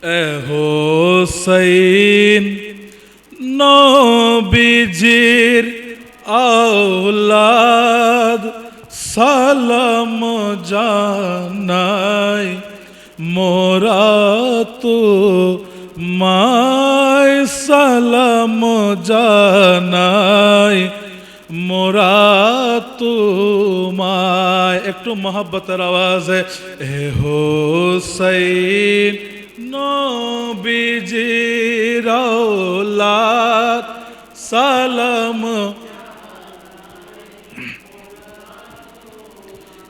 এ হোসেন নবীজির আওলাদ সালাম জানাই মোরা তো মায় সালাম জানাই মোরা তোমায়। একটু মোহাব্বতের আওয়াজে এ হোসেন নবীজির আওলাদ সালাম।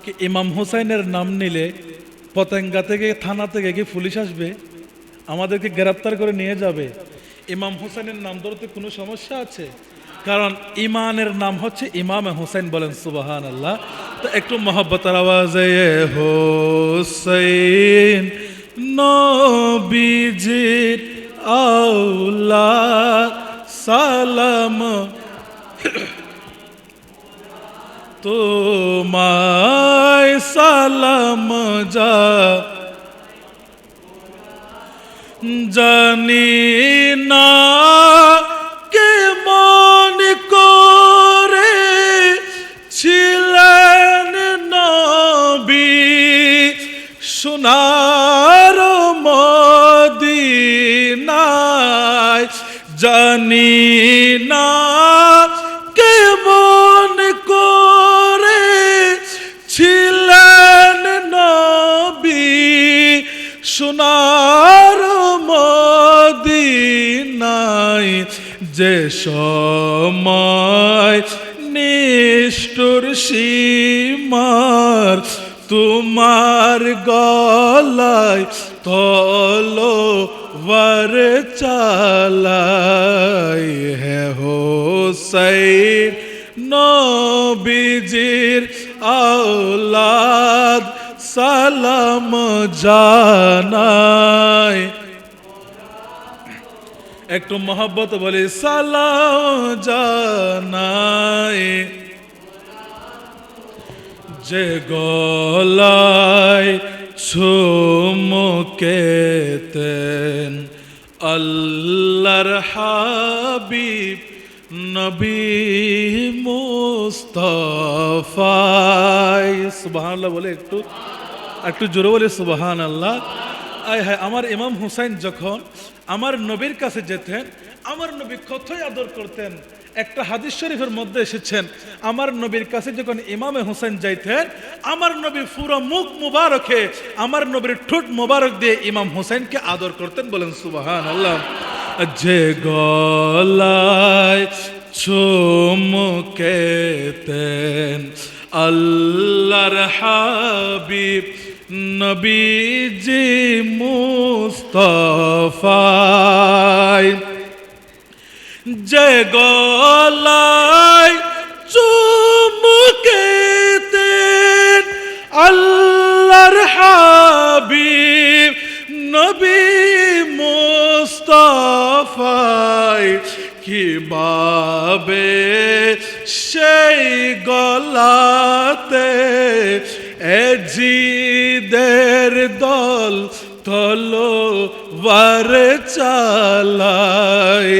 কি ইমাম হুসাইনের নাম নিলে পতেঙ্গা থেকে থানা থেকে কি পুলিশ আসবে, আমাদেরকে গ্রেফতার করে নিয়ে যাবে? ইমাম হুসাইনের নাম ধরতে কোনো সমস্যা আছে? কারণ ইমানের নাম হচ্ছে ইমামে হুসাইন। বলেন সুবহানাল্লাহ। তো একটু মোহাব্বতের আওয়াজে হোসেন নবীজির আওলাদ সালাম তোমায় সালাম জানি না কে মন করে ছিলেন নবী সোনার মদিনায়। জানি না কে মন করে ছিলেন নবী সোনার মদিনায়। যে সময় নিষ্ঠুর সীমার তোমার গলায় তলোয়ার চালাই। হে হোসেন নবীজির আওলাদ সালাম জানাই। একটু মহব্বত বলি সালাম জানাই। যে গলায় চুমুকেতেন আল্লাহর হাবিব নবী মুস্তাফা। সুবহানাল্লাহ বলে একটু একটু জোরে বলে সুবহানাল্লাহ। আয় হায়, আমার ইমাম হুসাইন যখন আমার নবীর কাছে যেতেন, আমার নবী কতই আদর করতেন। একটা হাদিস শরীফের মধ্যে এসেছেন, আমার নবীর কাছে যখন ইমামে হুসাইন যাইতেন, আমার নবী পুরো মুখ মুবারকে আমার নবীর ঠোঁট মুবারক দিয়ে ইমাম হুসাইনকে আদর করতেন। বলেন সুবহানাল্লাহ। যে গলায় চুমুকেতেন আল্লাহর হাবিব নবীজি মুস্তাফা। যে গলায় চুমুকেতেন আল্লাহর হাবিব নবী মুস্তাফা। কিভাবে সেই গলাতে এজিদের দল তলোয়ার চালাই।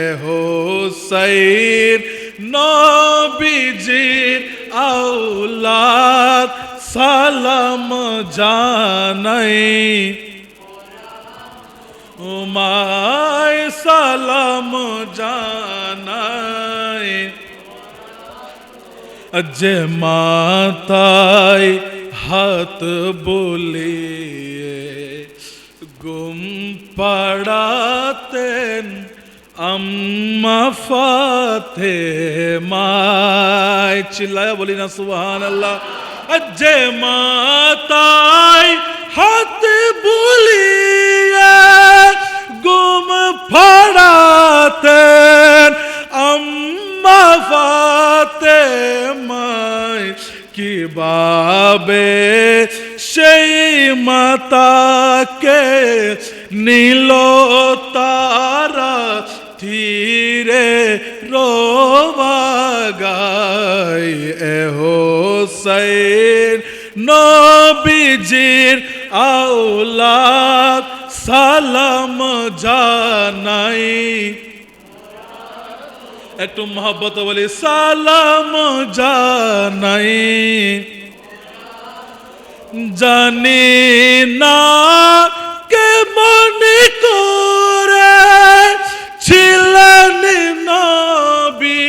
এ হোসেন নবীজির আওলাদ সালাম জানাই। উমায় সালাম জানাই। যে মাথায় হাত বুলিয়ে গুম পাড়াতেন আম্মা ফাতেমায়। চিল্লায়া বলি না সুবহানাল্লাহ। যে মাথায় হাত বুলিয়ে গুম পাড়াতেন আম্মা ফাতেমায়। কিভাবে সেই মাতাকে নীল তারা ধীরে রোবাগাই। এ হোসেন নবীজির আওলাদ সালাম জানাই, একটু মহব্বত বলি সালাম জানাই, জানি না কে মনে করে ছিলেন নবী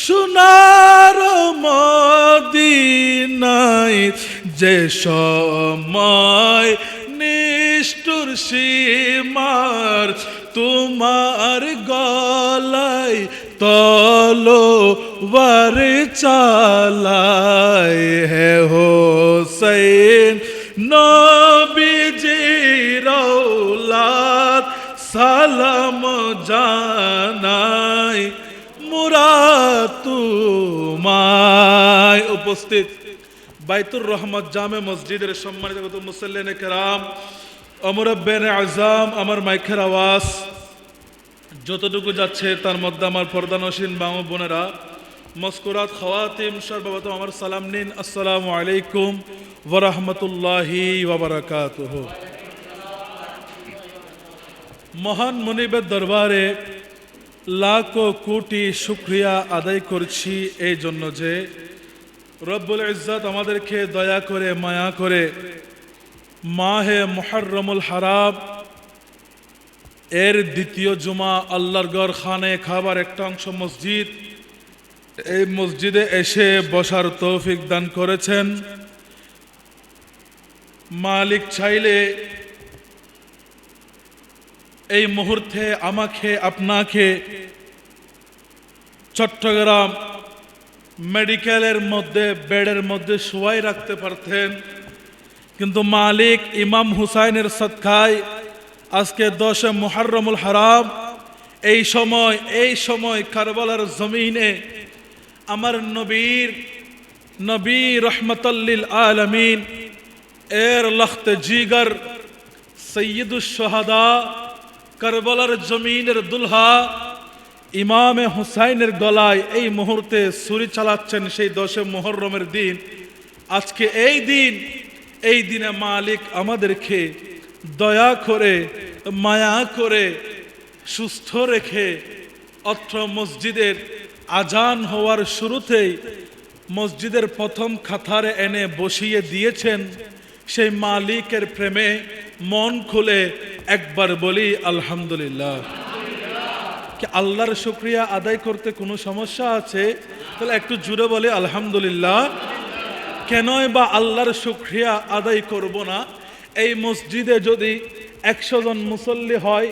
সোনার মদিনায়, যে সময় নিষ্ঠুর সীমার তোমার গলায় তলোয়ার চালায়, হে হোসেন নবীজির ঔলাদ সালাম জানাই মোরা তোমায়। উপস্থিত বাইতুর রহমত জামে মসজিদের সম্মানিত মুসল্লিনে কেরাম, মুরব্বিয়ানে আযম, আমার মাইকের আওয়াজ যতটুকু যাচ্ছে তার মধ্যে আমার পর্দানসীন মা ও বোনেরা, মস্কুরাত খাওয়াতিম, সর্বপ্রথম আমার সালাম নিন, আসসালামু আলাইকুম ওয়া রাহমাতুল্লাহি ওয়া বারাকাতুহু। মহান মুনিবের দরবারে লাখো কোটি শুকরিয়া আদায় করছি এই জন্য যে রব্বুল ইজ্জত আমাদেরকে দয়া করে মায়া করে মাহে মুহররমুল হারাম এর দ্বিতীয় জুমা আল্লাহর ঘর খানে খাবার একটা অংশ মসজিদ, এই মসজিদে এসে বসার তৌফিক দান করেছেন। মালিক চাইলে এই মুহূর্তে আমাকে আপনাকে চট্টগ্রাম মেডিকেলের মধ্যে বেডের মধ্যে শোয়াই রাখতে পারতেন, কিন্তু মালিক ইমাম হুসাইনের সদকায় আজকে 10 মুহররমুল হারাম এই সময় কারবালার জমিনে আমার নবী রহমতুল্লিল আলামিন এর লখতে জিগর সৈয়দুশ শুহাদা কারবালার জমিনের দুলহা ইমামে হুসাইনের গলায় এই মুহূর্তে ছুরি চালাচ্ছেন সেই 10 মুহররমের দিন। আজকে এই দিনে মালিক আমাদেরকে দয়া করে মায়া করে সুস্থ রেখে অত্র মসজিদের আজান হওয়ার শুরুতেই মসজিদের প্রথম কাতারে এনে বসিয়ে দিয়েছেন। সেই মালিকের প্রেমে মন খুলে একবার বলি আলহামদুলিল্লাহ। কি আল্লাহর শুকরিয়া আদায় করতে কোনো সমস্যা আছে? তাহলে একটু জুড়ে বলি আলহামদুলিল্লাহ। কেনই বা আল্লাহর শুকরিয়া আদায় করব না? এই মসজিদে যদি 100 জন মুসল্লি হয়